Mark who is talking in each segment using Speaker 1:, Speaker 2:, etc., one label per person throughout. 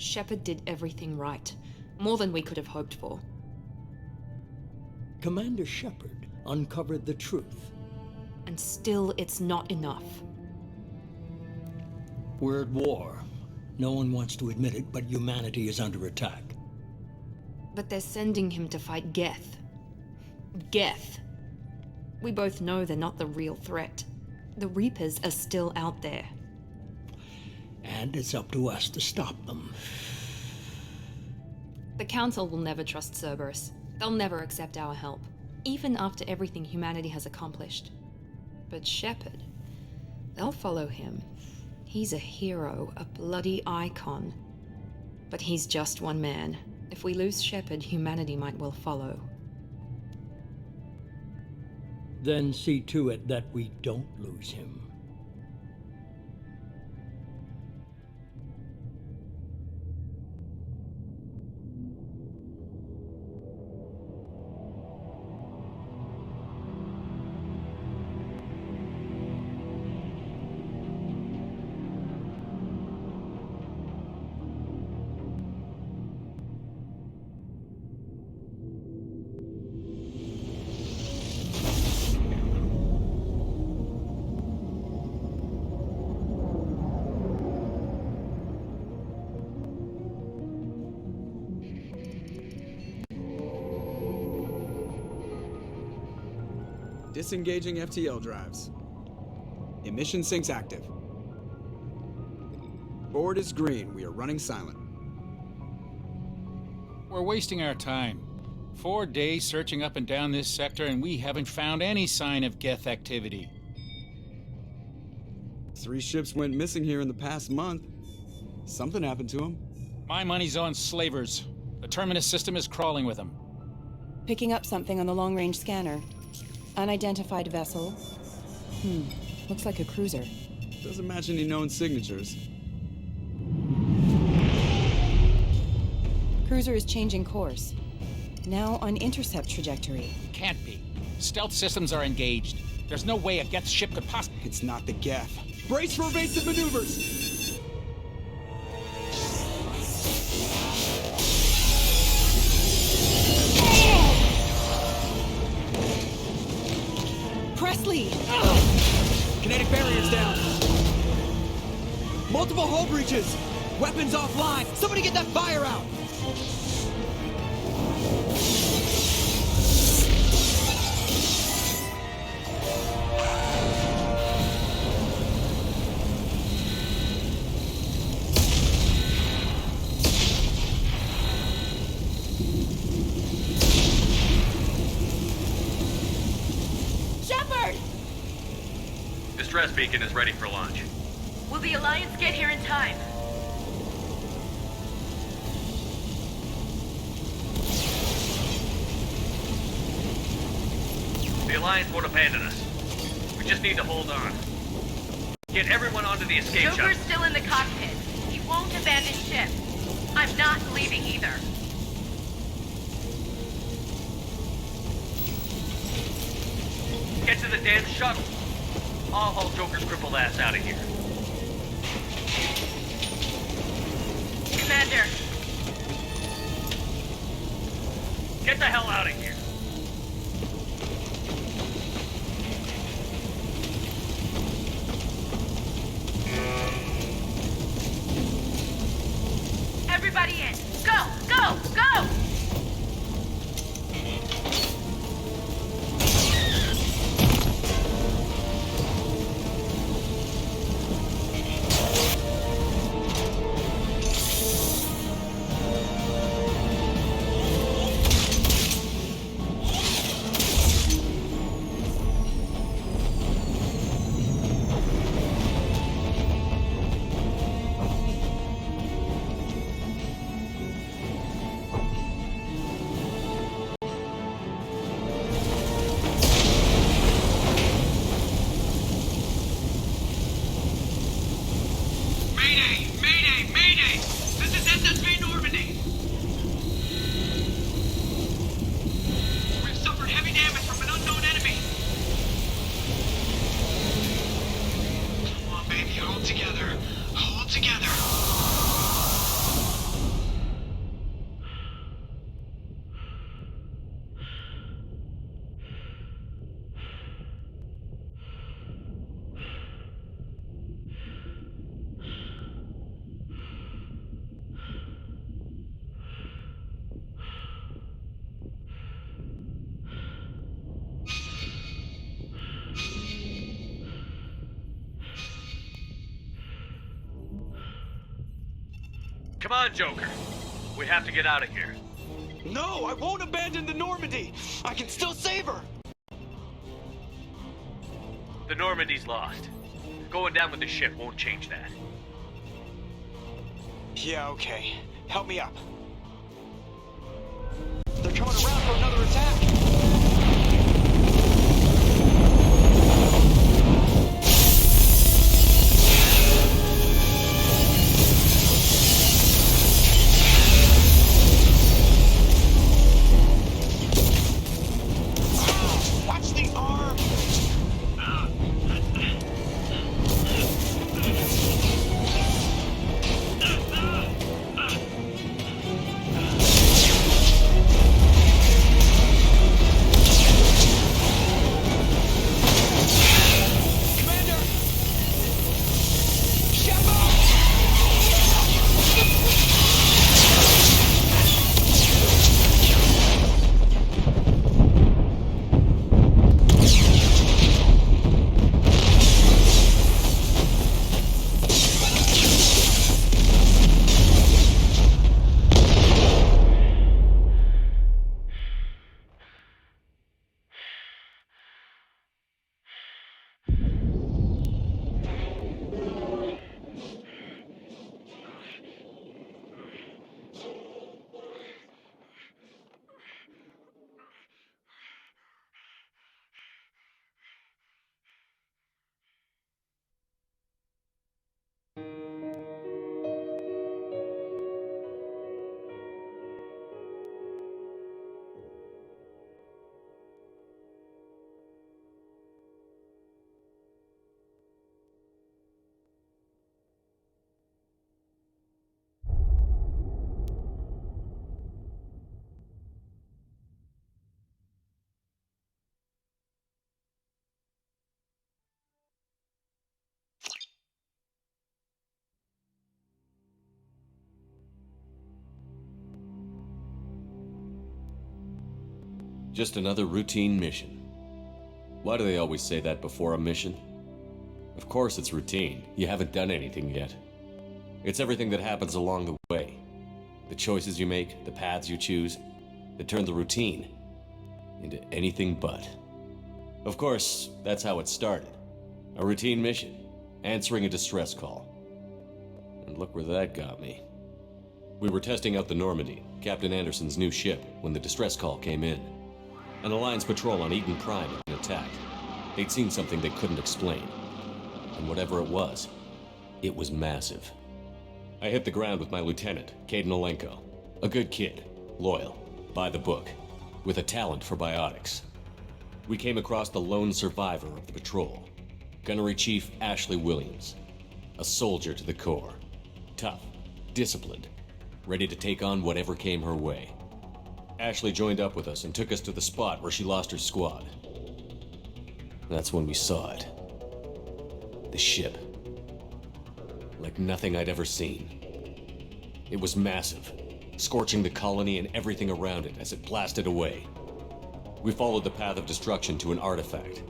Speaker 1: Shepard did everything right. More than we could have hoped for.
Speaker 2: Commander Shepard uncovered the truth.
Speaker 1: And still, it's not enough.
Speaker 2: We're at war. No one wants to admit it, but humanity is under attack.
Speaker 1: But they're sending him to fight Geth. Geth. We both know they're not the real threat. The Reapers are still out there.
Speaker 2: And it's up to us to stop them.
Speaker 1: The Council will never trust Cerberus. They'll never accept our help, even after everything humanity has accomplished. But Shepard, they'll follow him. He's a hero, a bloody icon. But he's just one man. If we lose Shepard, humanity might well follow.
Speaker 2: Then see to it that we don't lose him.
Speaker 3: Disengaging FTL drives. Emission sinks active. Board is green. We are running silent.
Speaker 4: We're wasting our time. 4 days searching up and down this sector, and we haven't found any sign of Geth activity.
Speaker 3: 3 ships went missing here in the past month. Something happened to them.
Speaker 4: My money's on slavers. The Terminus system is crawling with them.
Speaker 5: Picking up something on the long-range scanner. Unidentified vessel. Looks like a cruiser.
Speaker 3: Doesn't match any known signatures.
Speaker 5: Cruiser is changing course. Now on intercept trajectory.
Speaker 4: Can't be. Stealth systems are engaged. There's no way a Geth ship could possibly...
Speaker 3: It's not the Geth. Brace for evasive maneuvers!
Speaker 5: Presley!
Speaker 3: Kinetic barriers down. Multiple hull breaches. Weapons offline. Somebody get that fire out.
Speaker 6: Distress beacon is ready for launch.
Speaker 7: Will the Alliance get here in time?
Speaker 6: The Alliance won't abandon us. We just need to hold on. Get everyone onto the escape shuttle.
Speaker 7: Joker's still in the cockpit. He won't abandon ship. I'm not leaving either.
Speaker 6: Get to the damn shuttle. I'll haul Joker's crippled ass out of here.
Speaker 7: Commander,
Speaker 6: Get the hell out of here.
Speaker 7: everybody in. Go, go, go!
Speaker 6: Come on, Joker. We have to get out of here.
Speaker 3: No, I won't abandon the Normandy. I can still save her.
Speaker 6: The Normandy's lost. Going down with the ship won't change that.
Speaker 3: Yeah, okay. Help me up. They're coming around for another attack. Watch the arm! Commander!
Speaker 8: Just another routine mission. Why do they always say that before a mission? Of course it's routine. You haven't done anything yet. It's everything that happens along the way. The choices you make, the paths you choose, that turn the routine into anything but. Of course, that's how it started. A routine mission, answering a distress call. And look where that got me. We were testing out the Normandy, Captain Anderson's new ship, when the distress call came in. An Alliance patrol on Eden Prime had been attacked. They'd seen something they couldn't explain. And whatever it was massive. I hit the ground with my lieutenant, Caden Olenko. A good kid, loyal, by the book, with a talent for biotics. We came across the lone survivor of the patrol, Gunnery Chief Ashley Williams. A soldier to the core. Tough, disciplined, ready to take on whatever came her way. Ashley joined up with us and took us to the spot where she lost her squad. That's when we saw it. The ship. Like nothing I'd ever seen. It was massive, scorching the colony and everything around it as it blasted away. We followed the path of destruction to an artifact,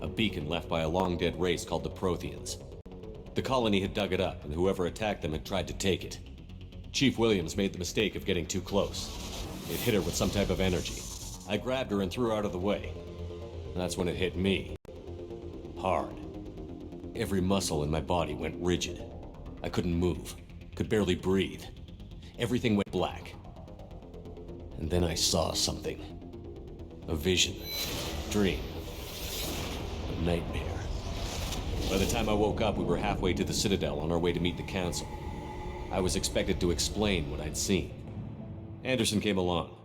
Speaker 8: a beacon left by a long-dead race called the Protheans. The colony had dug it up, and whoever attacked them had tried to take it. Chief Williams made the mistake of getting too close. It hit her with some type of energy. I grabbed her and threw her out of the way. That's when it hit me. Hard. Every muscle in my body went rigid. I couldn't move, could barely breathe. Everything went black. And then I saw something. A vision. Dream. A nightmare. By the time I woke up, we were halfway to the Citadel on our way to meet the Council. I was expected to explain what I'd seen. Anderson came along.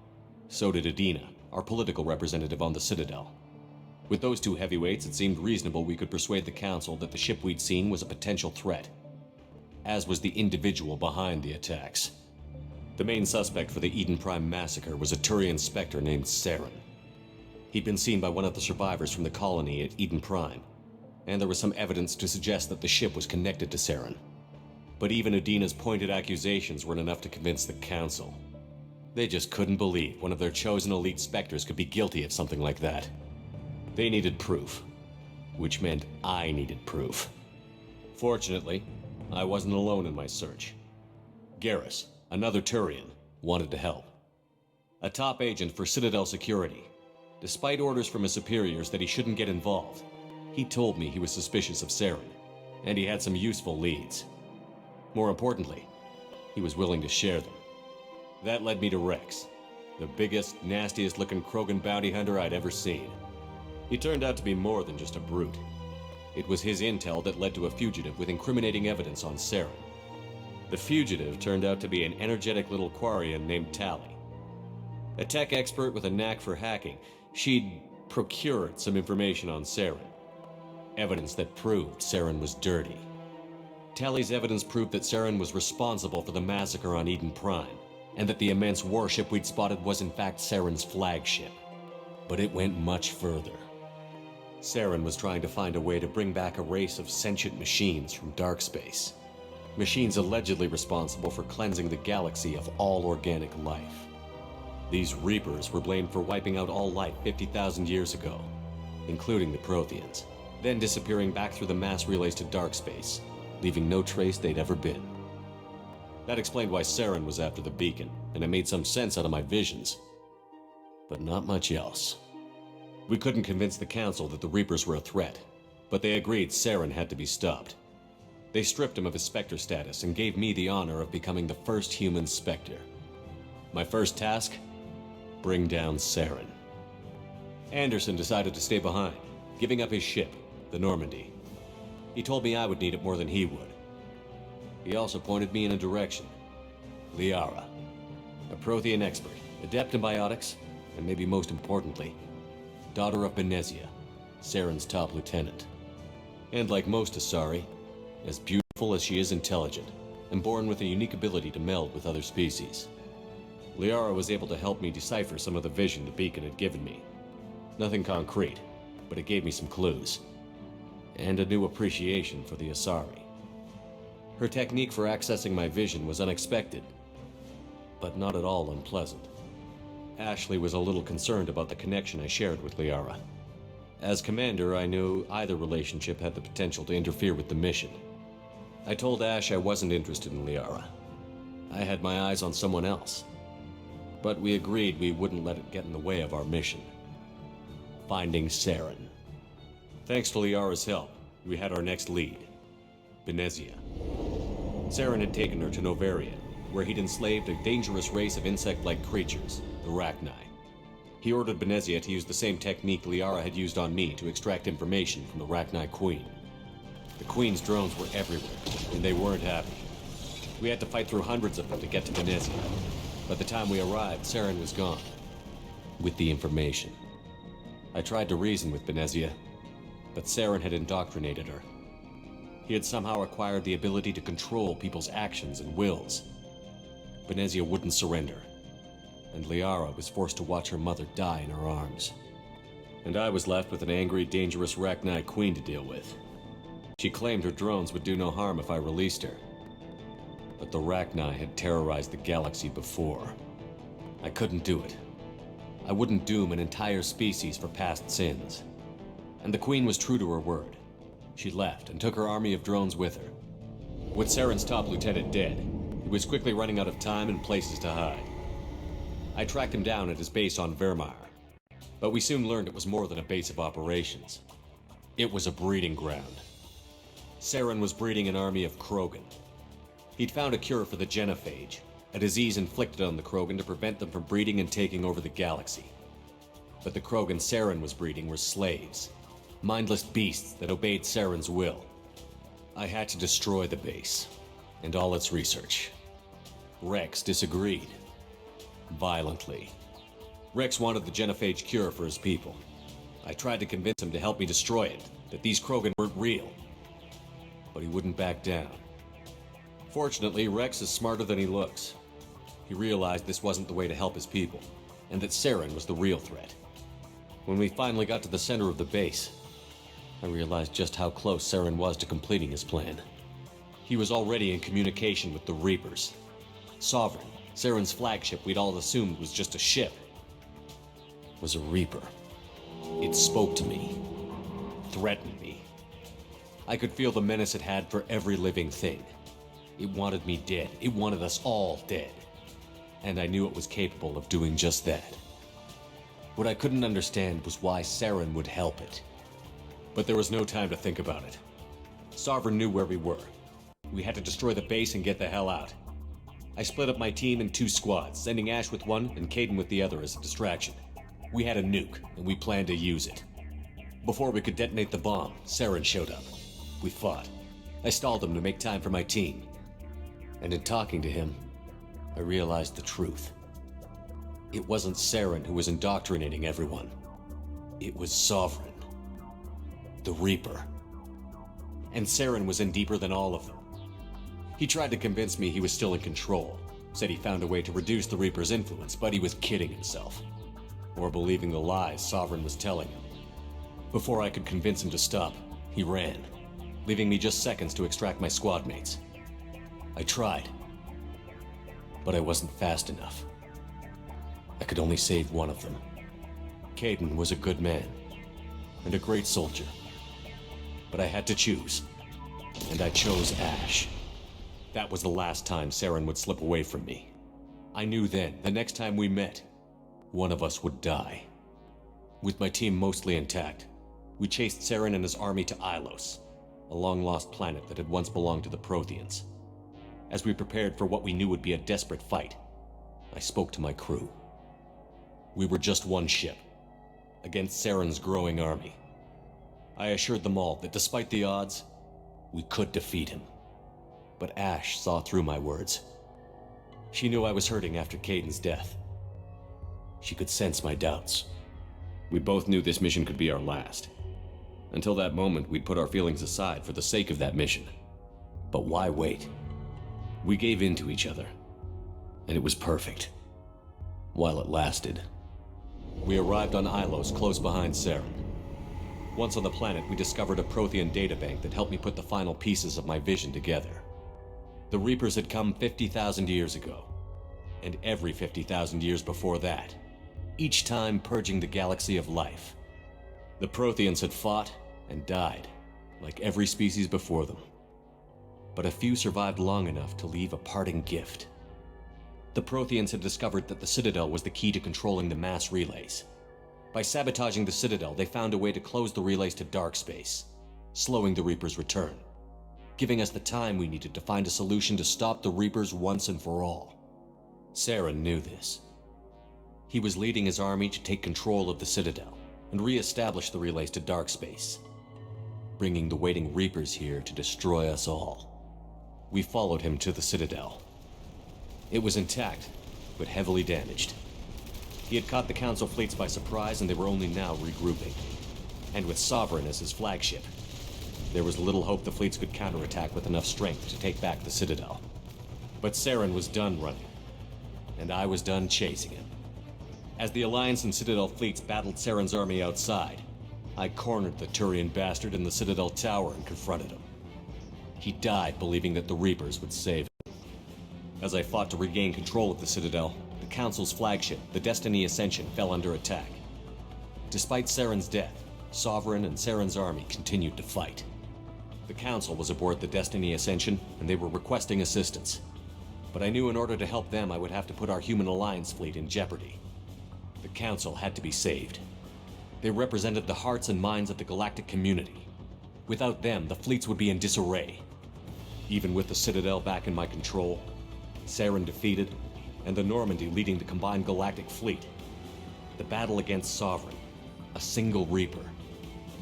Speaker 8: So did Adina, our political representative on the Citadel. With those two heavyweights, it seemed reasonable we could persuade the Council that the ship we'd seen was a potential threat, as was the individual behind the attacks. The main suspect for the Eden Prime massacre was a Turian Spectre named Saren. He'd been seen by one of the survivors from the colony at Eden Prime, and there was some evidence to suggest that the ship was connected to Saren. But even Adina's pointed accusations weren't enough to convince the Council. They just couldn't believe one of their chosen elite Spectres could be guilty of something like that. They needed proof, which meant I needed proof. Fortunately, I wasn't alone in my search. Garrus, another Turian, wanted to help. A top agent for Citadel Security. Despite orders from his superiors that he shouldn't get involved, he told me he was suspicious of Saren, and he had some useful leads. More importantly, he was willing to share them. That led me to Rex, the biggest, nastiest looking Krogan bounty hunter I'd ever seen. He turned out to be more than just a brute. It was his intel that led to a fugitive with incriminating evidence on Saren. The fugitive turned out to be an energetic little Quarian named Tali. A tech expert with a knack for hacking, she'd procured some information on Saren. Evidence that proved Saren was dirty. Tali's evidence proved that Saren was responsible for the massacre on Eden Prime, and that the immense warship we'd spotted was in fact Saren's flagship. But it went much further. Saren was trying to find a way to bring back a race of sentient machines from dark space. Machines allegedly responsible for cleansing the galaxy of all organic life. These Reapers were blamed for wiping out all life 50,000 years ago, including the Protheans, then disappearing back through the mass relays to dark space, leaving no trace they'd ever been. That explained why Saren was after the beacon, and it made some sense out of my visions. But not much else. We couldn't convince the Council that the Reapers were a threat, but they agreed Saren had to be stopped. They stripped him of his Spectre status and gave me the honor of becoming the first human Spectre. My first task? Bring down Saren. Anderson decided to stay behind, giving up his ship, the Normandy. He told me I would need it more than he would. He also pointed me in a direction. Liara, a Prothean expert, adept in biotics, and maybe most importantly, daughter of Benezia, Saren's top lieutenant. And like most Asari, as beautiful as she is intelligent, and born with a unique ability to meld with other species. Liara was able to help me decipher some of the vision the beacon had given me. Nothing concrete, but it gave me some clues. And a new appreciation for the Asari. Her technique for accessing my vision was unexpected, but not at all unpleasant. Ashley was a little concerned about the connection I shared with Liara. As commander, I knew either relationship had the potential to interfere with the mission. I told Ash I wasn't interested in Liara. I had my eyes on someone else. But we agreed we wouldn't let it get in the way of our mission. Finding Saren. Thanks to Liara's help, we had our next lead, Benezia. Saren had taken her to Noveria, where he'd enslaved a dangerous race of insect-like creatures, the Rachni. He ordered Benezia to use the same technique Liara had used on me to extract information from the Rachni Queen. The Queen's drones were everywhere, and they weren't happy. We had to fight through hundreds of them to get to Benezia. By the time we arrived, Saren was gone, with the information. I tried to reason with Benezia, but Saren had indoctrinated her. He had somehow acquired the ability to control people's actions and wills. Benezia wouldn't surrender, and Liara was forced to watch her mother die in her arms. And I was left with an angry, dangerous Rachni Queen to deal with. She claimed her drones would do no harm if I released her. But the Rachni had terrorized the galaxy before. I couldn't do it. I wouldn't doom an entire species for past sins. And the Queen was true to her word. She left and took her army of drones with her. With Saren's top lieutenant dead, he was quickly running out of time and places to hide. I tracked him down at his base on Vermeer, but we soon learned it was more than a base of operations. It was a breeding ground. Saren was breeding an army of Krogan. He'd found a cure for the genophage, a disease inflicted on the Krogan to prevent them from breeding and taking over the galaxy. But the Krogan Saren was breeding were slaves, mindless beasts that obeyed Saren's will. I had to destroy the base, and all its research. Rex disagreed. Violently. Rex wanted the genophage cure for his people. I tried to convince him to help me destroy it, that these Krogan weren't real. But he wouldn't back down. Fortunately, Rex is smarter than he looks. He realized this wasn't the way to help his people, and that Saren was the real threat. When we finally got to the center of the base, I realized just how close Saren was to completing his plan. He was already in communication with the Reapers. Sovereign, Saren's flagship we'd all assumed was just a ship, was a Reaper. It spoke to me, threatened me. I could feel the menace it had for every living thing. It wanted me dead. It wanted us all dead. And I knew it was capable of doing just that. What I couldn't understand was why Saren would help it. But there was no time to think about it. Sovereign knew where we were. We had to destroy the base and get the hell out. I split up my team in 2 squads, sending Ash with one and Kaidan with the other as a distraction. We had a nuke, and we planned to use it. Before we could detonate the bomb, Saren showed up. We fought. I stalled him to make time for my team. And in talking to him, I realized the truth. It wasn't Saren who was indoctrinating everyone. It was Sovereign. The Reaper. And Saren was in deeper than all of them. He tried to convince me he was still in control, said he found a way to reduce the Reaper's influence, but he was kidding himself. Or believing the lies Sovereign was telling him. Before I could convince him to stop, he ran, leaving me just seconds to extract my squad mates. I tried, but I wasn't fast enough. I could only save one of them. Kaidan was a good man, and a great soldier. But I had to choose, and I chose Ash. That was the last time Saren would slip away from me. I knew then, the next time we met, one of us would die. With my team mostly intact, we chased Saren and his army to Ilos, a long-lost planet that had once belonged to the Protheans. As we prepared for what we knew would be a desperate fight, I spoke to my crew. We were just one ship, against Saren's growing army. I assured them all that despite the odds, we could defeat him. But Ash saw through my words. She knew I was hurting after Kaidan's death. She could sense my doubts. We both knew this mission could be our last. Until that moment, we'd put our feelings aside for the sake of that mission. But why wait? We gave in to each other, and it was perfect. While it lasted. We arrived on Ilos, close behind Saren. Once on the planet, we discovered a Prothean databank that helped me put the final pieces of my vision together. The Reapers had come 50,000 years ago, and every 50,000 years before that, each time purging the galaxy of life. The Protheans had fought and died, like every species before them. But a few survived long enough to leave a parting gift. The Protheans had discovered that the Citadel was the key to controlling the mass relays. By sabotaging the Citadel, they found a way to close the relays to dark space, slowing the Reapers' return, giving us the time we needed to find a solution to stop the Reapers once and for all. Saren knew this. He was leading his army to take control of the Citadel and re-establish the relays to dark space, bringing the waiting Reapers here to destroy us all. We followed him to the Citadel. It was intact, but heavily damaged. He had caught the Council fleets by surprise, and they were only now regrouping. And with Sovereign as his flagship, there was little hope the fleets could counterattack with enough strength to take back the Citadel. But Saren was done running, and I was done chasing him. As the Alliance and Citadel fleets battled Saren's army outside, I cornered the Turian bastard in the Citadel tower and confronted him. He died believing that the Reapers would save him. As I fought to regain control of the Citadel, the Council's flagship, the Destiny Ascension, fell under attack. Despite Saren's death, Sovereign and Saren's army continued to fight. The Council was aboard the Destiny Ascension, and they were requesting assistance. But I knew in order to help them, I would have to put our human Alliance fleet in jeopardy. The Council had to be saved. They represented the hearts and minds of the galactic community. Without them, the fleets would be in disarray. Even with the Citadel back in my control, Saren defeated, and the Normandy leading the combined galactic fleet, the battle against Sovereign, a single Reaper,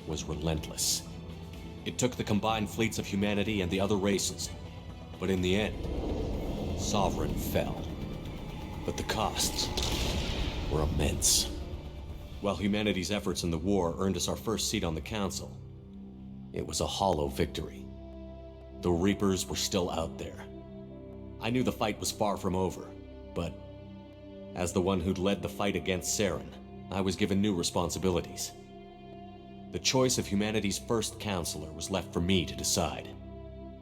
Speaker 8: was relentless. It took the combined fleets of humanity and the other races, but in the end, Sovereign fell. But the costs were immense. While humanity's efforts in the war earned us our first seat on the Council, it was a hollow victory. The Reapers were still out there. I knew the fight was far from over, but as the one who'd led the fight against Saren, I was given new responsibilities. The choice of humanity's first counselor was left for me to decide.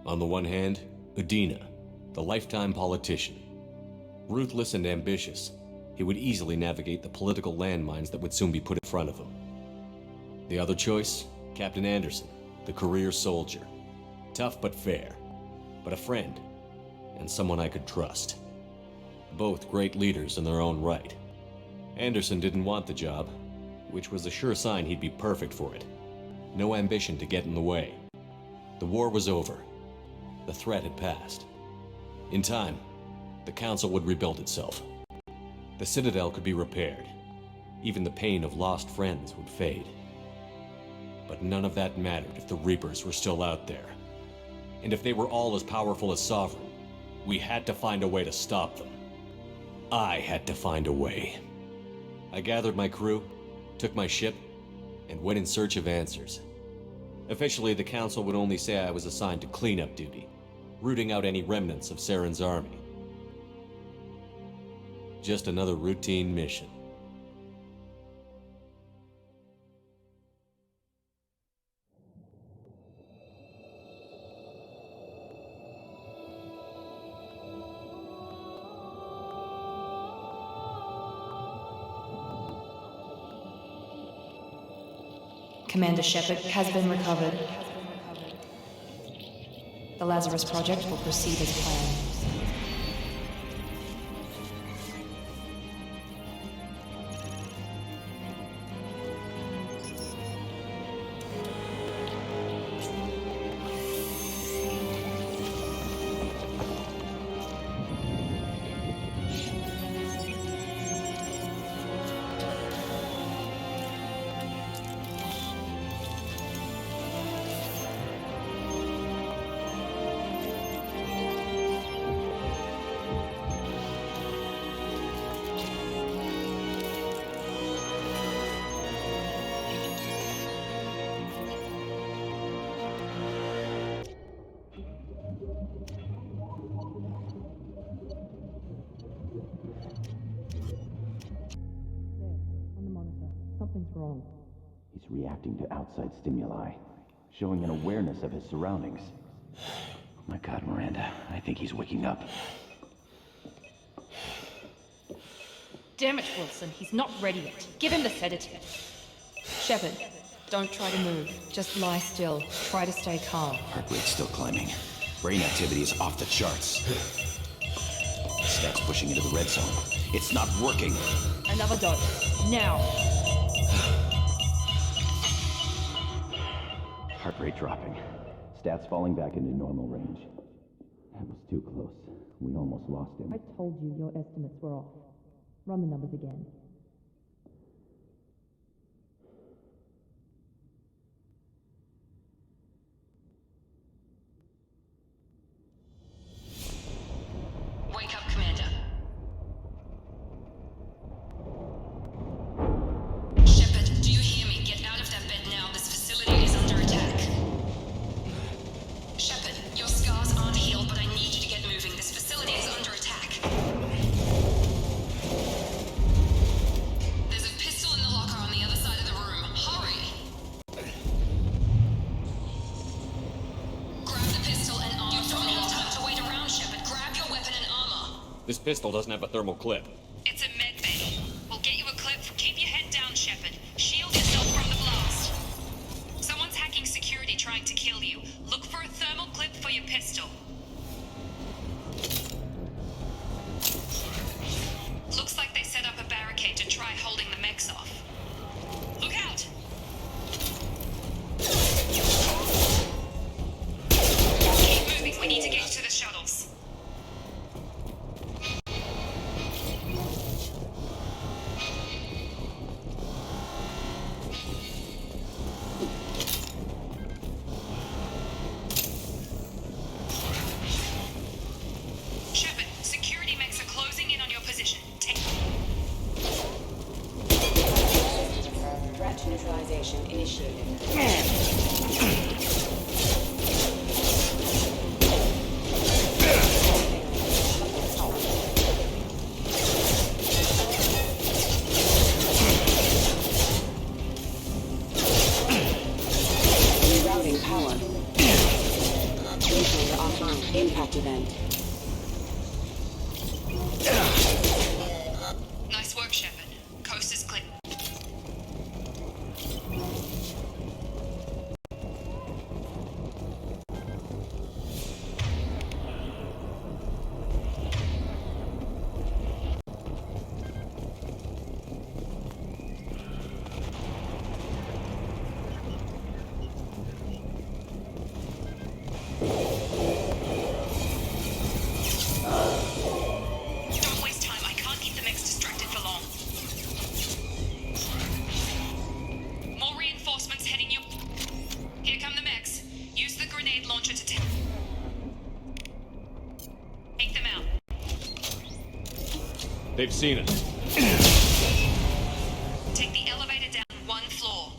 Speaker 8: On the one hand, Udina, the lifetime politician. Ruthless and ambitious, he would easily navigate the political landmines that would soon be put in front of him. The other choice, Captain Anderson, the career soldier. Tough but fair, but a friend, and someone I could trust. Both great leaders in their own right. Anderson didn't want the job, which was a sure sign he'd be perfect for it. No ambition to get in the way. The war was over. The threat had passed. In time, the Council would rebuild itself. The Citadel could be repaired. Even the pain of lost friends would fade. But none of that mattered if the Reapers were still out there. And if they were all as powerful as Sovereign, we had to find a way to stop them. I had to find a way. I gathered my crew, took my ship, and went in search of answers. Officially, the Council would only say I was assigned to cleanup duty, rooting out any remnants of Saren's army. Just another routine mission.
Speaker 1: Commander Shepard has been recovered. The Lazarus Project will proceed as planned.
Speaker 5: Something's wrong.
Speaker 9: He's reacting to outside stimuli, showing an awareness of his surroundings. Oh my God, Miranda, I think he's waking up.
Speaker 1: Damn it, Wilson, he's not ready yet. Give him the sedative. Shepard, don't try to move. Just lie still. Try to stay calm.
Speaker 9: Heart rate's still climbing. Brain activity is off the charts. Stats pushing into the red zone. It's not working.
Speaker 1: Another dose. Now.
Speaker 9: Heart rate dropping. Stats falling back into normal range. That was too close. We almost lost him.
Speaker 5: I told you your estimates were off. Run the numbers again.
Speaker 1: Wake up, Commander. Shepard, do you hear me? Get out of that bed now. This facility is under attack. Shepard, your scars aren't healed, but I need you to get moving. This facility is under attack. There's a pistol in the locker on the other side of the room. Hurry! Grab the pistol and armor. You don't have time to wait around, Shepard. Grab your weapon and armor.
Speaker 8: This pistol doesn't have a thermal clip.
Speaker 1: It's a med bay. We'll get you a clip. Keep your head down, Shepard. Shield yourself from the blast. Someone's hacking security trying to kill you. Look for a thermal clip for your pistol. Looks like they set up a barricade to try holding the mechs off. Look out! Keep moving. We need to get to the shuttles.
Speaker 8: They've seen us.
Speaker 1: Take the elevator down one floor.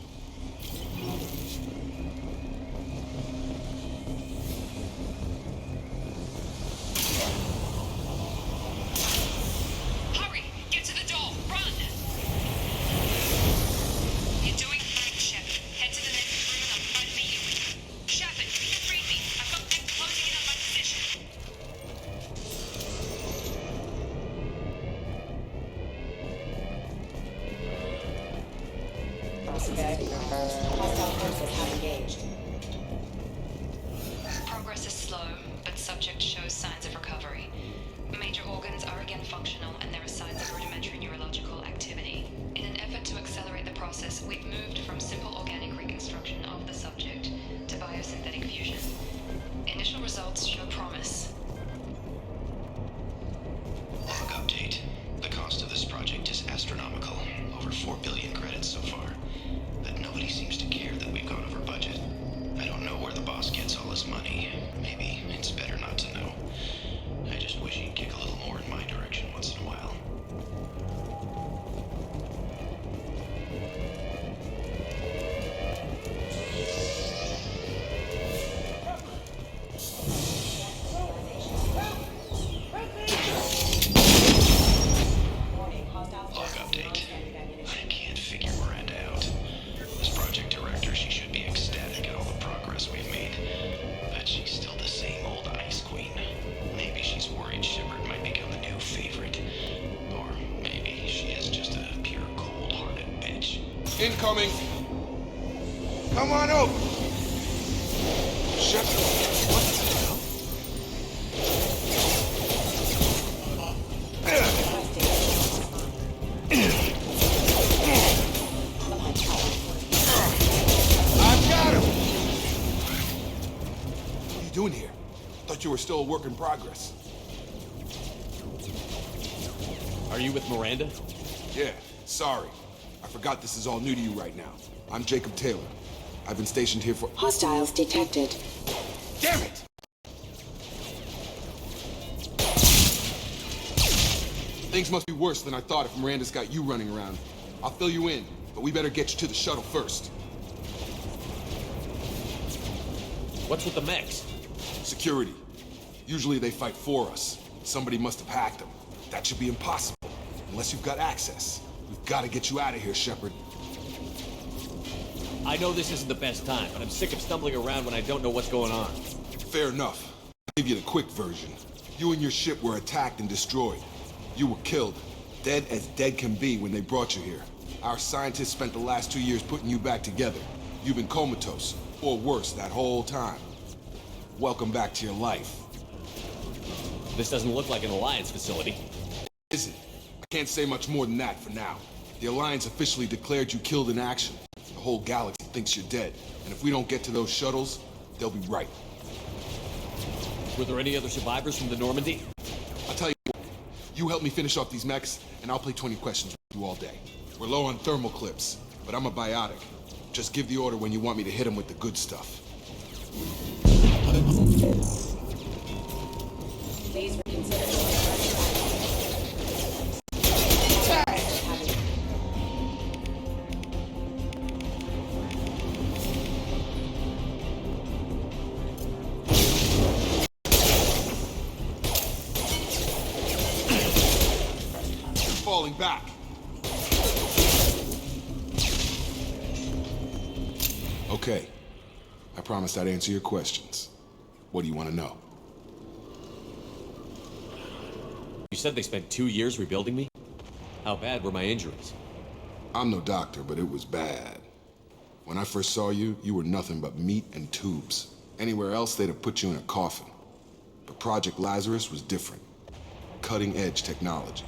Speaker 1: Hurry! Get to the door! Run! You're doing fine, Shepard. Head to the next room and I'll try to meet you. Shepard, you can read me. I've got them closing in on my position. Progress is slow, but subject shows signs of recovery. Major organs are again functional, and there are signs of rudimentary neurological activity. In an effort to accelerate the process, we've moved from simple organic reconstruction of the subject to biosynthetic fusion. Initial results show promise.
Speaker 10: Log update. The cost of this project is astronomical. Over 4 billion credits so far. But nobody seems to care that we've gone over budget. I don't know where the boss gets all his money. Maybe it's better not to know. I just wish he'd kick a little more in my direction once in a while. Log update. I can't figure Miranda out. As project director, she should be ecstatic at all the progress we've made. But she's still the same old Ice Queen. Maybe she's worried Shepard might become the new favorite. Or maybe she is just a pure cold-hearted bitch.
Speaker 11: Incoming! Come on over! Shepard, what the hell? I've got him! What are you doing here? Thought you were still a work in progress.
Speaker 8: Are you with Miranda?
Speaker 11: Yeah, sorry. I forgot this is all new to you right now. I'm Jacob Taylor. I've been stationed here for—
Speaker 5: Hostiles detected.
Speaker 11: Damn it! Things must be worse than I thought if Miranda's got you running around. I'll fill you in, but we better get you to the shuttle first.
Speaker 8: What's with the mechs?
Speaker 11: Security. Usually they fight for us. Somebody must have hacked them. That should be impossible, unless you've got access. We've got to get you out of here, Shepard.
Speaker 8: I know this isn't the best time, but I'm sick of stumbling around when I don't know what's going on.
Speaker 11: Fair enough. I'll give you the quick version. You and your ship were attacked and destroyed. You were killed. Dead as dead can be when they brought you here. Our scientists spent the last 2 years putting you back together. You've been comatose, or worse, that whole time. Welcome back to your life.
Speaker 8: This doesn't look like an Alliance facility.
Speaker 11: Is it? I can't say much more than that for now. The Alliance officially declared you killed in action. The whole galaxy thinks you're dead. And if we don't get to those shuttles, they'll be right.
Speaker 8: Were there any other survivors from the Normandy?
Speaker 11: I'll tell you what, you help me finish off these mechs, and I'll play 20 questions with you all day. We're low on thermal clips, but I'm a biotic. Just give the order when you want me to hit them with the good stuff.
Speaker 5: Please reconsider.
Speaker 11: Falling back. Okay. I promised I'd answer your questions. What do you want to know?
Speaker 8: You said they spent 2 years rebuilding me? How bad were my injuries?
Speaker 11: I'm no doctor, but it was bad. When I first saw you, you were nothing but meat and tubes. Anywhere else, they'd have put you in a coffin. But Project Lazarus was different. Cutting-edge technology.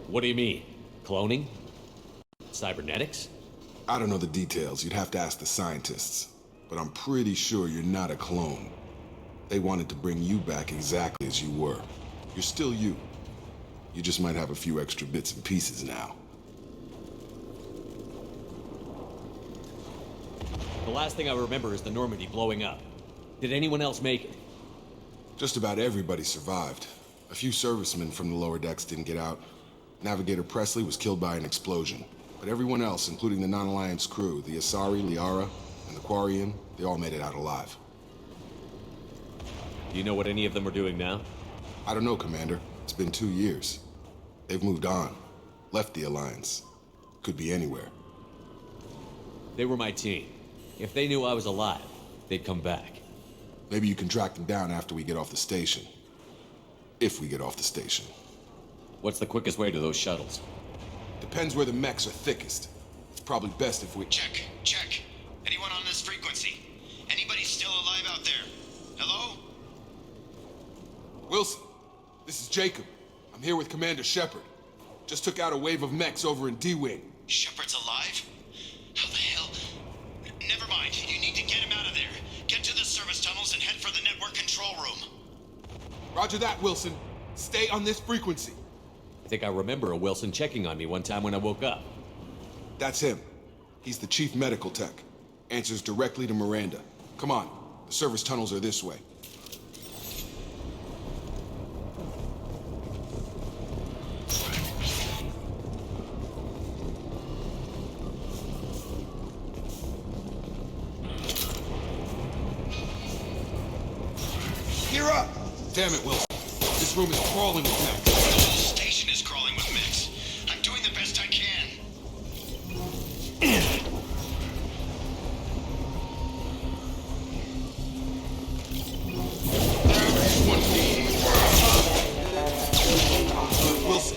Speaker 8: What do you mean? Cloning? Cybernetics?
Speaker 11: I don't know the details. You'd have to ask the scientists. But I'm pretty sure you're not a clone. They wanted to bring you back exactly as you were. You're still you. You just might have a few extra bits and pieces now.
Speaker 8: The last thing I remember is the Normandy blowing up. Did anyone else make it?
Speaker 11: Just about everybody survived. A few servicemen from the lower decks didn't get out. Navigator Presley was killed by an explosion. But everyone else, including the non-Alliance crew, the Asari, Liara, and the Quarian, they all made it out alive.
Speaker 8: Do you know what any of them are doing now?
Speaker 11: I don't know, Commander. It's been 2 years. They've moved on. Left the Alliance. Could be anywhere.
Speaker 8: They were my team. If they knew I was alive, they'd come back.
Speaker 11: Maybe you can track them down after we get off the station. If we get off the station.
Speaker 8: What's the quickest way to those shuttles?
Speaker 11: Depends where the mechs are thickest. It's probably best if we...
Speaker 10: Check. Anyone on this frequency? Anybody still alive out there? Hello?
Speaker 11: Wilson, this is Jacob. I'm here with Commander Shepard. Just took out a wave of mechs over in D-Wing.
Speaker 10: Shepard's alive? How the hell? Never mind. You need to get him out of there. Get to the service tunnels and head for the network control room.
Speaker 11: Roger that, Wilson. Stay on this frequency.
Speaker 8: I think I remember a Wilson checking on me one time when I woke up.
Speaker 11: That's him. He's the chief medical tech. Answers directly to Miranda. Come on. The service tunnels are this way. Gear up! Damn it, Wilson. This room is crawling with mechs.
Speaker 10: The whole station is crawling with mechs. I'm doing the best I can.
Speaker 11: Wilson,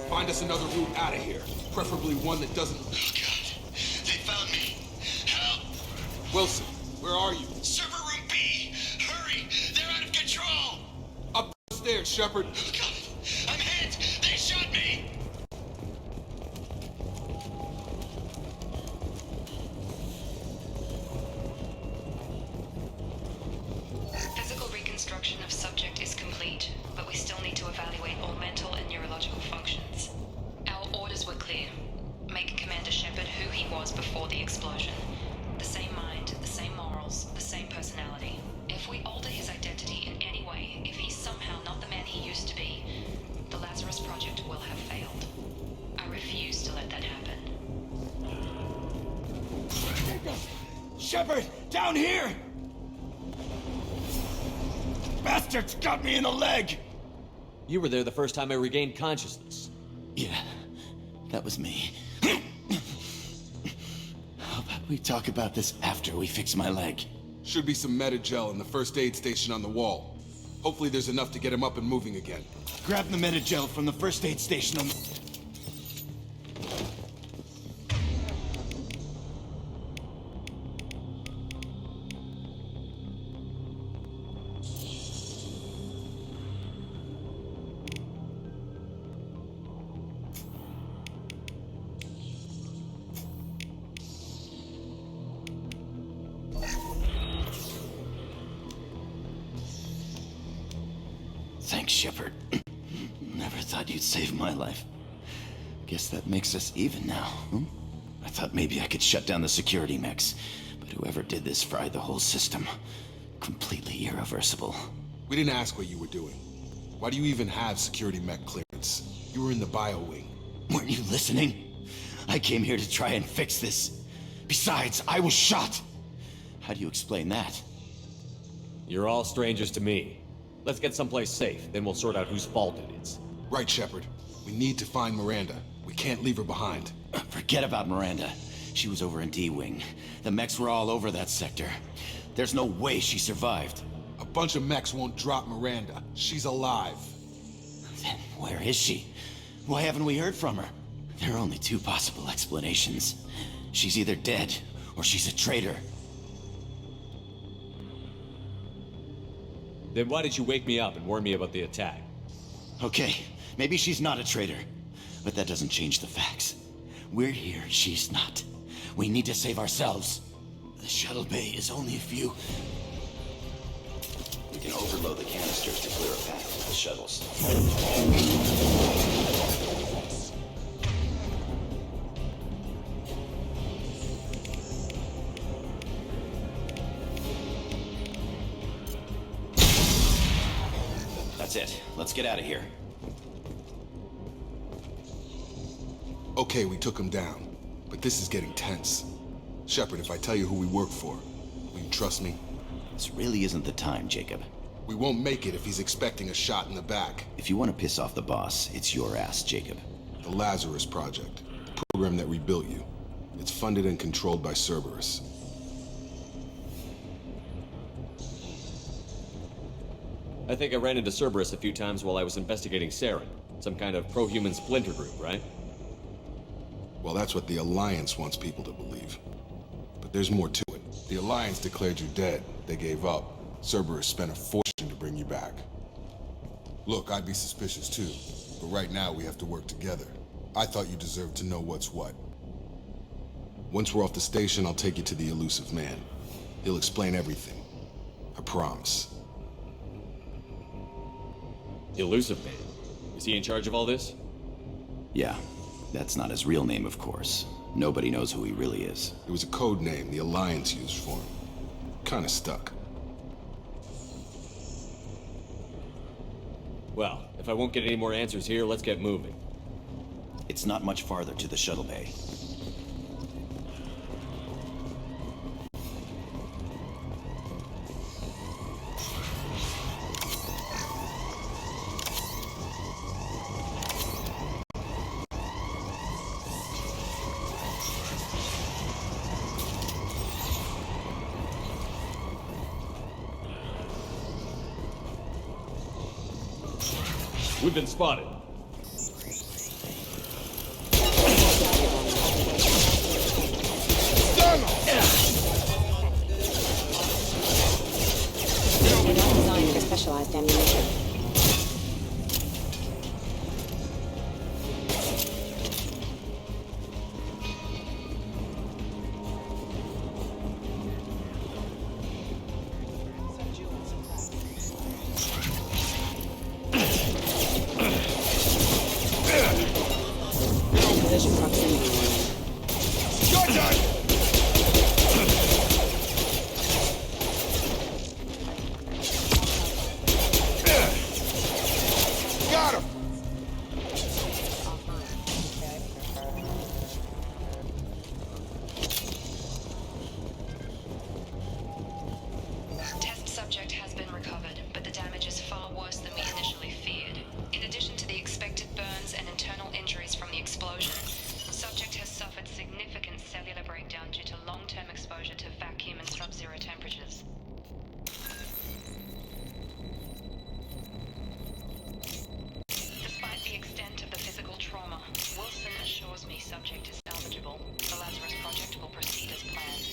Speaker 11: find us another route out of here. Preferably one that doesn't...
Speaker 10: Oh, God. They found me. Help!
Speaker 11: Wilson, where are you?
Speaker 10: Server room B! Hurry! They're out of control!
Speaker 11: Upstairs, Shepard.
Speaker 10: Oh, God! I'm hit! They shot me!
Speaker 1: Physical reconstruction of subject is complete, but we still need to evaluate all mental and neurological functions. Our orders were clear. Make Commander Shepard who he was before the explosion. The same mind, the same morals, the same personality. If we alter his identity in any way, if he's somehow not the man he used to be, the Lazarus Project will have failed. I refuse to let that happen.
Speaker 10: Shepard! Down here! Bastards got me in the leg!
Speaker 8: You were there the first time I regained consciousness.
Speaker 10: Yeah, that was me. How about we talk about this after we fix my leg?
Speaker 11: Should be some Metagel in the first aid station on the wall. Hopefully there's enough to get him up and moving again.
Speaker 10: Grab the Metagel from the first aid station on the... Thanks, Shepard. Never thought you'd save my life. Guess that makes us even now, hmm? I thought maybe I could shut down the security mechs, but whoever did this fried the whole system. Completely irreversible.
Speaker 11: We didn't ask what you were doing. Why do you even have security mech clearance? You were in the bio wing.
Speaker 10: Weren't you listening? I came here to try and fix this. Besides, I was shot. How do you explain that?
Speaker 8: You're all strangers to me. Let's get someplace safe, then we'll sort out whose fault it is.
Speaker 11: Right, Shepard. We need to find Miranda. We can't leave her behind.
Speaker 10: Forget about Miranda. She was over in D-Wing. The mechs were all over that sector. There's no way she survived.
Speaker 11: A bunch of mechs won't drop Miranda. She's alive.
Speaker 10: Then where is she? Why haven't we heard from her? There are only two possible explanations. She's either dead, or she's a traitor.
Speaker 8: Then why did you wake me up and warn me about the attack?
Speaker 10: Okay, maybe she's not a traitor, but that doesn't change the facts. We're here, she's not. We need to save ourselves. The shuttle bay is only a few... We can overload the canisters to clear a path to the shuttles. That's That's it. Let's get out of here.
Speaker 11: Okay, we took him down, but this is getting tense. Shepard, if I tell you who we work for, will you trust me?
Speaker 10: This really isn't the time, Jacob.
Speaker 11: We won't make it if he's expecting a shot in the back.
Speaker 10: If you want to piss off the boss, it's your ass, Jacob.
Speaker 11: The Lazarus Project, the program that rebuilt you. It's funded and controlled by Cerberus.
Speaker 8: I think I ran into Cerberus a few times while I was investigating Saren. Some kind of pro-human splinter group, right?
Speaker 11: Well, that's what the Alliance wants people to believe. But there's more to it. The Alliance declared you dead. They gave up. Cerberus spent a fortune to bring you back. Look, I'd be suspicious too, but right now we have to work together. I thought you deserved to know what's what. Once we're off the station, I'll take you to the Elusive Man. He'll explain everything. I promise.
Speaker 8: Elusive Man? Is he in charge of all this?
Speaker 10: Yeah, that's not his real name, of course. Nobody knows who he really is.
Speaker 11: It was a code name the Alliance used for him. Kinda stuck.
Speaker 8: Well, if I won't get any more answers here, let's get moving.
Speaker 10: It's not much farther to the shuttle bay.
Speaker 8: We've been spotted.
Speaker 12: They're not designed for specialized ammunition. Position proximity.
Speaker 11: Got him!
Speaker 1: Test subject has been recovered, but the damage is far worse than we initially feared. In addition to the expected burns and internal injuries from the explosion, subject has suffered significant cellular breakdown due to long-term exposure to vacuum and sub-zero temperatures. Despite the extent of the physical trauma, Wilson assures me subject is salvageable. The Lazarus Project will proceed as planned.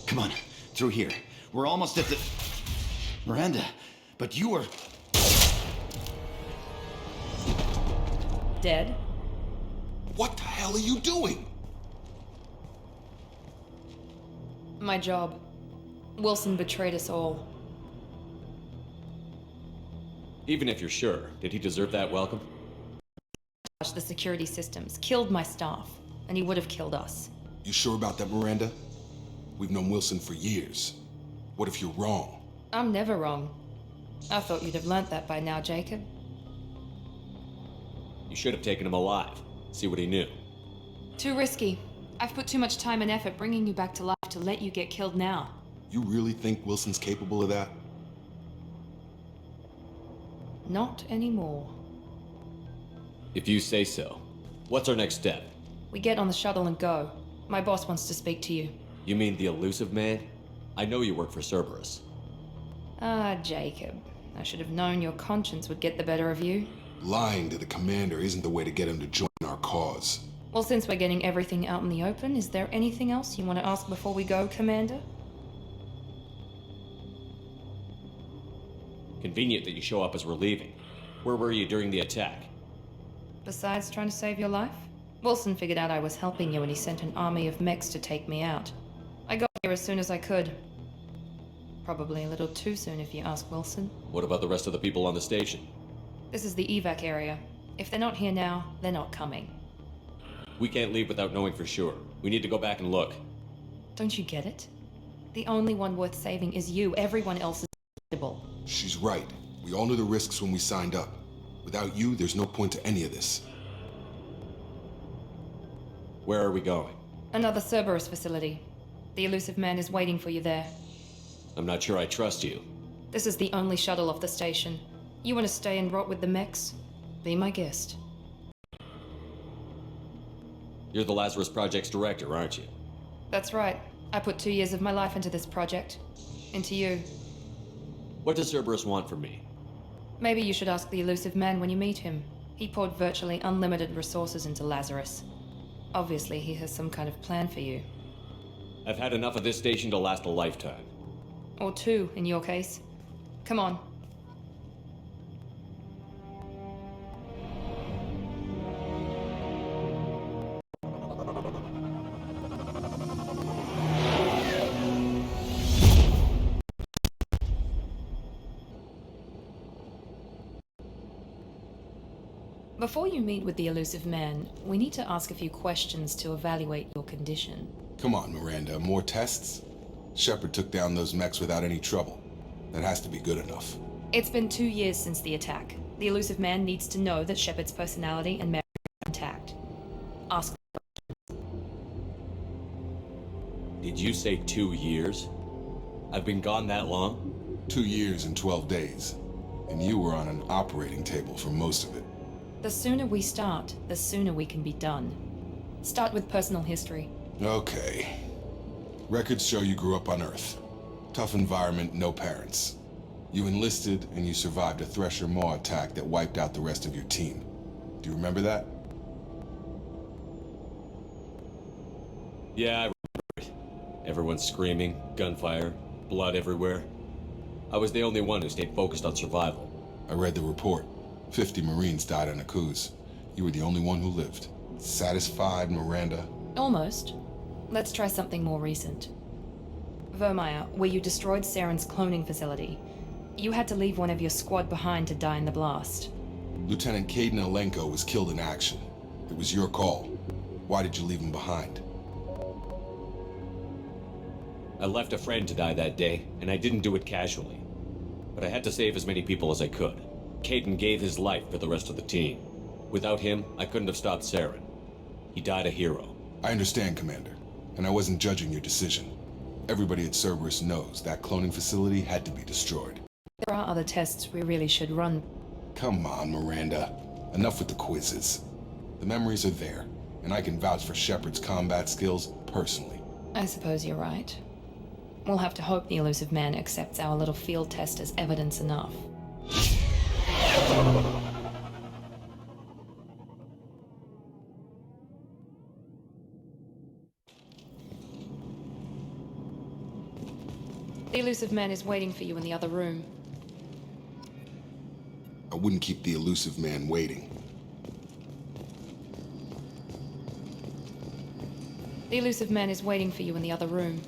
Speaker 10: Come on, through here. We're almost at the... Miranda, but you were...
Speaker 5: Dead?
Speaker 11: What the hell are you doing?
Speaker 1: My job. Wilson betrayed us all.
Speaker 8: Even if you're sure, did he deserve that welcome?
Speaker 1: The security systems killed my staff, and he would have killed us.
Speaker 11: You sure about that, Miranda? We've known Wilson for years. What if you're wrong?
Speaker 1: I'm never wrong. I thought you'd have learnt that by now, Jacob.
Speaker 8: You should have taken him alive. See what he knew.
Speaker 1: Too risky. I've put too much time and effort bringing you back to life to let you get killed now.
Speaker 11: You really think Wilson's capable of that?
Speaker 1: Not anymore.
Speaker 8: If you say so. What's our next step?
Speaker 1: We get on the shuttle and go. My boss wants to speak to you.
Speaker 8: You mean the elusive man? I know you work for Cerberus.
Speaker 1: Ah, Jacob. I should have known your conscience would get the better of you.
Speaker 11: Lying to the commander isn't the way to get him to join our cause.
Speaker 1: Well, since we're getting everything out in the open, is there anything else you want to ask before we go, Commander?
Speaker 8: Convenient that you show up as we're leaving. Where were you during the attack?
Speaker 1: Besides trying to save your life? Wilson figured out I was helping you and he sent an army of mechs to take me out. I got here as soon as I could. Probably a little too soon if you ask Wilson.
Speaker 8: What about the rest of the people on the station?
Speaker 1: This is the evac area. If they're not here now, they're not coming.
Speaker 8: We can't leave without knowing for sure. We need to go back and look.
Speaker 1: Don't you get it? The only one worth saving is you. Everyone else is able.
Speaker 11: She's right. We all knew the risks when we signed up. Without you, there's no point to any of this.
Speaker 8: Where are we going?
Speaker 1: Another Cerberus facility. The elusive man is waiting for you there.
Speaker 8: I'm not sure I trust you.
Speaker 1: This is the only shuttle off the station. You want to stay and rot with the mechs? Be my guest.
Speaker 8: You're the Lazarus Project's director, aren't you?
Speaker 1: That's right. I put 2 years of my life into this project. Into you.
Speaker 8: What does Cerberus want from me?
Speaker 1: Maybe you should ask the elusive man when you meet him. He poured virtually unlimited resources into Lazarus. Obviously, he has some kind of plan for you.
Speaker 8: I've had enough of this station to last a lifetime.
Speaker 1: Or 2, in your case. Come on. Before you meet with the elusive man, we need to ask a few questions to evaluate your condition.
Speaker 11: Come on, Miranda, more tests? Shepard took down those mechs without any trouble. That has to be good enough.
Speaker 1: It's been 2 years since the attack. The elusive man needs to know that Shepard's personality and memory are intact. Ask.
Speaker 8: Did you say 2 years? I've been gone that long?
Speaker 11: 2 years and 12 days. And you were on an operating table for most of it.
Speaker 1: The sooner we start, the sooner we can be done. Start with personal history.
Speaker 11: Okay. Records show you grew up on Earth. Tough environment, no parents. You enlisted and you survived a Thresher Maw attack that wiped out the rest of your team. Do you remember that?
Speaker 8: Yeah, I remember it. Everyone screaming, gunfire, blood everywhere. I was the only one who stayed focused on survival.
Speaker 11: I read the report. 50 Marines died on Akuz. You were the only one who lived. Satisfied, Miranda?
Speaker 1: Almost. Let's try something more recent. Vermeer, where you destroyed Saren's cloning facility. You had to leave one of your squad behind to die in the blast.
Speaker 11: Lieutenant Kaidan Alenko was killed in action. It was your call. Why did you leave him behind?
Speaker 8: I left a friend to die that day, and I didn't do it casually. But I had to save as many people as I could. Kaidan gave his life for the rest of the team. Without him, I couldn't have stopped Saren. He died a hero.
Speaker 11: I understand, Commander, and I wasn't judging your decision. Everybody at Cerberus knows that cloning facility had to be destroyed.
Speaker 1: There are other tests we really should run.
Speaker 11: Come on, Miranda. Enough with the quizzes. The memories are there, and I can vouch for Shepard's combat skills personally.
Speaker 1: I suppose you're right. We'll have to hope the elusive man accepts our little field test as evidence enough. The elusive man is waiting for you in the other room.
Speaker 11: I wouldn't keep the elusive man waiting.
Speaker 1: The elusive man is waiting for you in the other room.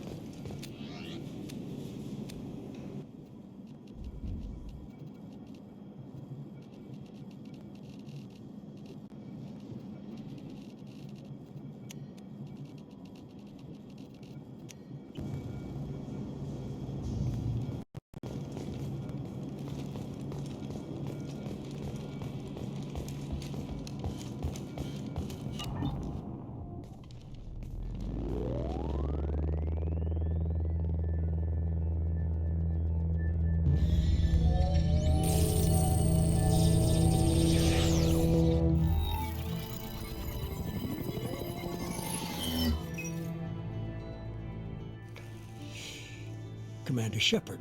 Speaker 2: Commander Shepard.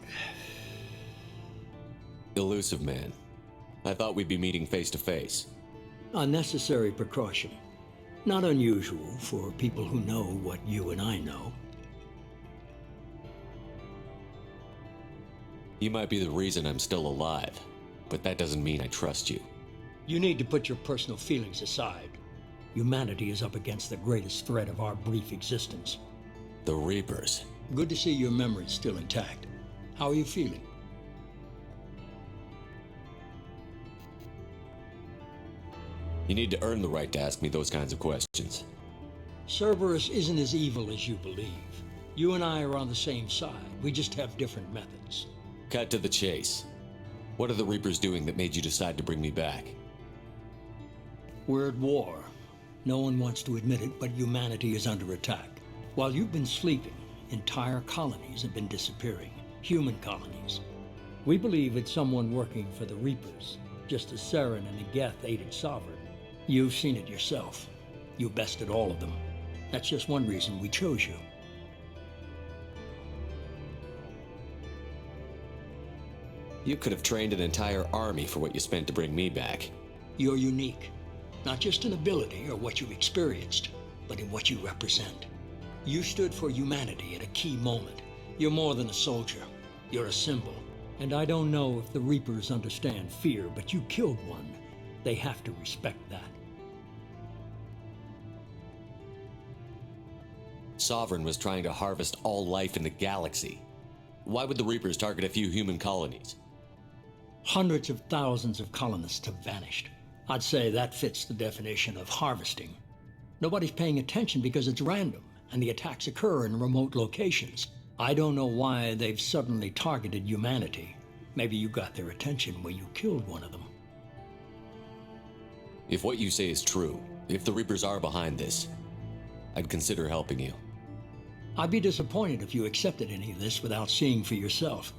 Speaker 8: Elusive man. I thought we'd be meeting face to face.
Speaker 2: A necessary precaution. Not unusual for people who know what you and I know.
Speaker 8: You might be the reason I'm still alive, but that doesn't mean I trust you.
Speaker 2: You need to put your personal feelings aside. Humanity is up against the greatest threat of our brief existence.
Speaker 8: The Reapers.
Speaker 2: Good to see your memory's still intact. How are you feeling?
Speaker 8: You need to earn the right to ask me those kinds of questions.
Speaker 2: Cerberus isn't as evil as you believe. You and I are on the same side. We just have different methods.
Speaker 8: Cut to the chase. What are the Reapers doing that made you decide to bring me back?
Speaker 2: We're at war. No one wants to admit it, but humanity is under attack. While you've been sleeping, entire colonies have been disappearing. Human colonies. We believe it's someone working for the Reapers, just as Saren and the Geth aided Sovereign. You've seen it yourself. You bested all of them. That's just one reason we chose you.
Speaker 8: You could have trained an entire army for what you spent to bring me back.
Speaker 2: You're unique. Not just in ability or what you've experienced, but in what you represent. You stood for humanity at a key moment. You're more than a soldier. You're a symbol. And I don't know if the Reapers understand fear, but you killed one. They have to respect that.
Speaker 8: Sovereign was trying to harvest all life in the galaxy. Why would the Reapers target a few human colonies?
Speaker 2: Hundreds of thousands of colonists have vanished. I'd say that fits the definition of harvesting. Nobody's paying attention because it's random, and the attacks occur in remote locations. I don't know why they've suddenly targeted humanity. Maybe you got their attention when you killed one of them.
Speaker 8: If what you say is true, if the Reapers are behind this, I'd consider helping you.
Speaker 2: I'd be disappointed if you accepted any of this without seeing for yourself.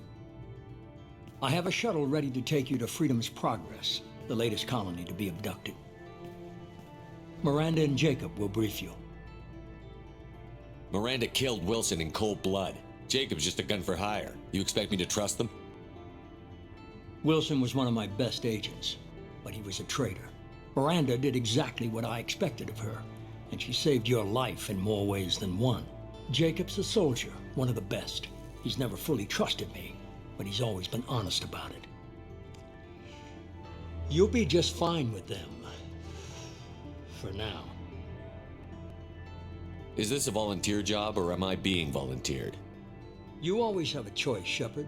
Speaker 2: I have a shuttle ready to take you to Freedom's Progress, the latest colony to be abducted. Miranda and Jacob will brief you.
Speaker 8: Miranda killed Wilson in cold blood. Jacob's just a gun for hire. You expect me to trust them?
Speaker 2: Wilson was one of my best agents, but he was a traitor. Miranda did exactly what I expected of her, and she saved your life in more ways than one. Jacob's a soldier, one of the best. He's never fully trusted me, but he's always been honest about it. You'll be just fine with them. For now.
Speaker 8: Is this a volunteer job, or am I being volunteered?
Speaker 2: You always have a choice, Shepard.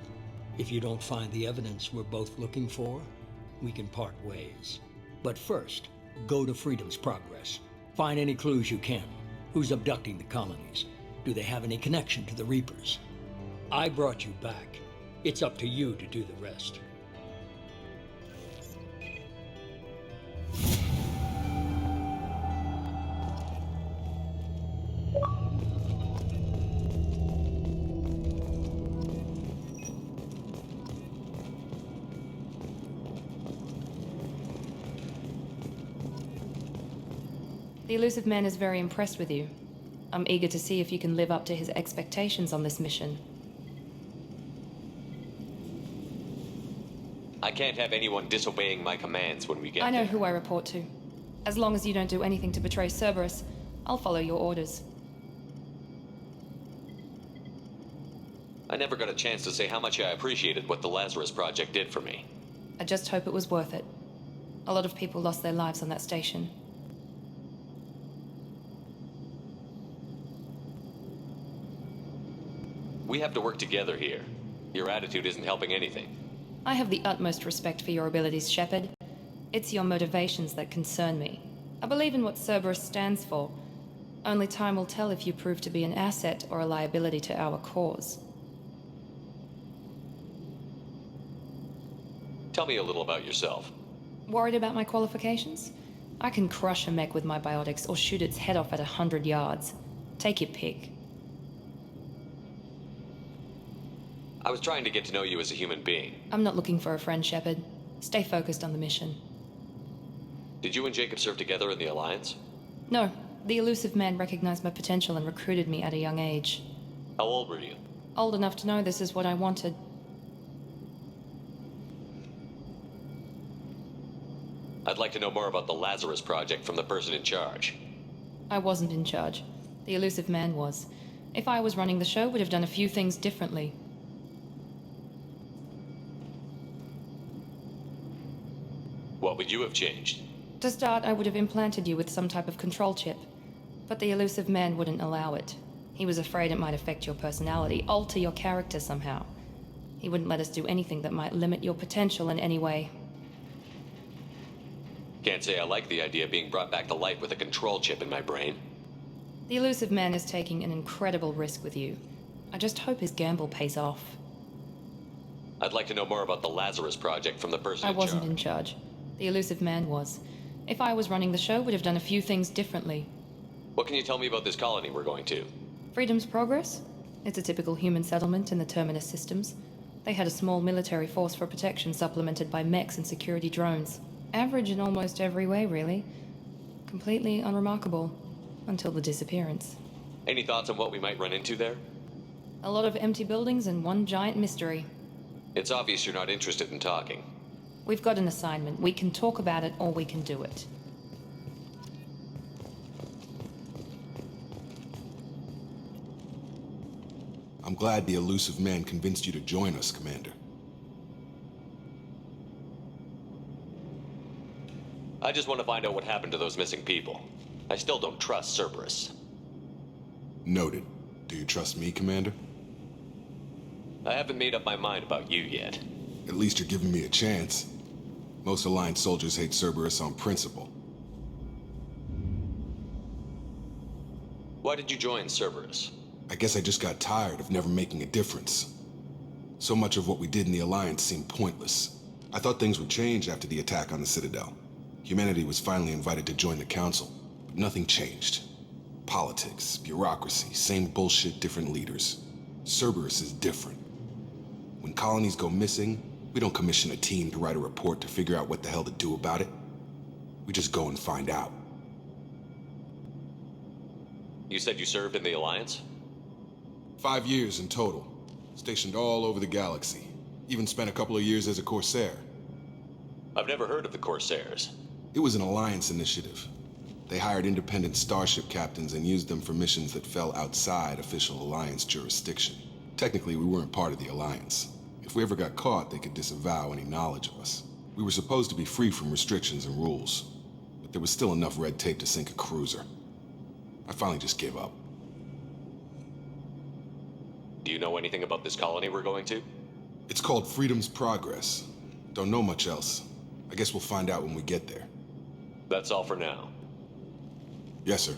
Speaker 2: If you don't find the evidence we're both looking for, we can part ways. But first, go to Freedom's Progress. Find any clues you can. Who's abducting the colonies? Do they have any connection to the Reapers? I brought you back. It's up to you to do the rest.
Speaker 1: The Elusive Man is very impressed with you. I'm eager to see if you can live up to his expectations on this mission.
Speaker 8: I can't have anyone disobeying my commands when we get
Speaker 1: I know
Speaker 8: there.
Speaker 1: who I report to. As long as you don't do anything to betray Cerberus, I'll follow your orders.
Speaker 8: I never got a chance to say how much I appreciated what the Lazarus Project did for me.
Speaker 1: I just hope it was worth it. A lot of people lost their lives on that station.
Speaker 8: We have to work together here. Your attitude isn't helping anything.
Speaker 1: I have the utmost respect for your abilities, Shepard. It's your motivations that concern me. I believe in what Cerberus stands for. Only time will tell if you prove to be an asset or a liability to our cause.
Speaker 8: Tell me a little about yourself.
Speaker 1: Worried about my qualifications? I can crush a mech with my biotics or shoot its head off at 100 yards. Take your pick.
Speaker 8: I was trying to get to know you as a human being.
Speaker 1: I'm not looking for a friend, Shepard. Stay focused on the mission.
Speaker 8: Did you and Jacob serve together in the Alliance?
Speaker 1: No, the Elusive Man recognized my potential and recruited me at a young age.
Speaker 8: How old were you?
Speaker 1: Old enough to know this is what I wanted.
Speaker 8: I'd like to know more about the Lazarus Project from the person in charge.
Speaker 1: I wasn't in charge. The elusive man was. If I was running the show, would have done a few things differently.
Speaker 8: What would you have changed?
Speaker 1: To start, I would have implanted you with some type of control chip. But the elusive man wouldn't allow it. He was afraid it might affect your personality, alter your character somehow. He wouldn't let us do anything that might limit your potential in any way.
Speaker 8: Can't say I like the idea of being brought back to life with a control chip in my brain.
Speaker 1: The elusive man is taking an incredible risk with you. I just hope his gamble pays off.
Speaker 8: I'd like to know more about the Lazarus Project from the person
Speaker 1: I
Speaker 8: in charge.
Speaker 1: wasn't in charge. The elusive man was. If I was running the show, would have done a few things differently.
Speaker 8: What can you tell me about this colony we're going to?
Speaker 1: Freedom's Progress? It's a typical human settlement in the Terminus systems. They had a small military force for protection supplemented by mechs and security drones. Average in almost every way, really. Completely unremarkable. Until the disappearance.
Speaker 8: Any thoughts on what we might run into there?
Speaker 1: A lot of empty buildings and one giant mystery.
Speaker 8: It's obvious you're not interested in talking.
Speaker 1: We've got an assignment. We can talk about it or we can do it.
Speaker 11: I'm glad the elusive man convinced you to join us, Commander.
Speaker 8: I just want to find out what happened to those missing people. I still don't trust Cerberus.
Speaker 11: Noted. Do you trust me, Commander?
Speaker 8: I haven't made up my mind about you yet.
Speaker 11: At least you're giving me a chance. Most Alliance soldiers hate Cerberus on principle.
Speaker 8: Why did you join Cerberus?
Speaker 11: I guess I just got tired of never making a difference. So much of what we did in the Alliance seemed pointless. I thought things would change after the attack on the Citadel. Humanity was finally invited to join the Council, but nothing changed. Politics, bureaucracy, same bullshit, different leaders. Cerberus is different. When colonies go missing, we don't commission a team to write a report to figure out what the hell to do about it. We just go and find out.
Speaker 8: You said you served in the Alliance?
Speaker 11: 5 years in total. Stationed all over the galaxy. Even spent a couple of years as a Corsair.
Speaker 8: I've never heard of the Corsairs.
Speaker 11: It was an Alliance initiative. They hired independent starship captains and used them for missions that fell outside official Alliance jurisdiction. Technically, we weren't part of the Alliance. If we ever got caught, they could disavow any knowledge of us. We were supposed to be free from restrictions and rules, but there was still enough red tape to sink a cruiser. I finally just gave up.
Speaker 8: Do you know anything about this colony we're going to?
Speaker 11: It's called Freedom's Progress. Don't know much else. I guess we'll find out when we get there.
Speaker 8: That's all for now.
Speaker 11: Yes, sir.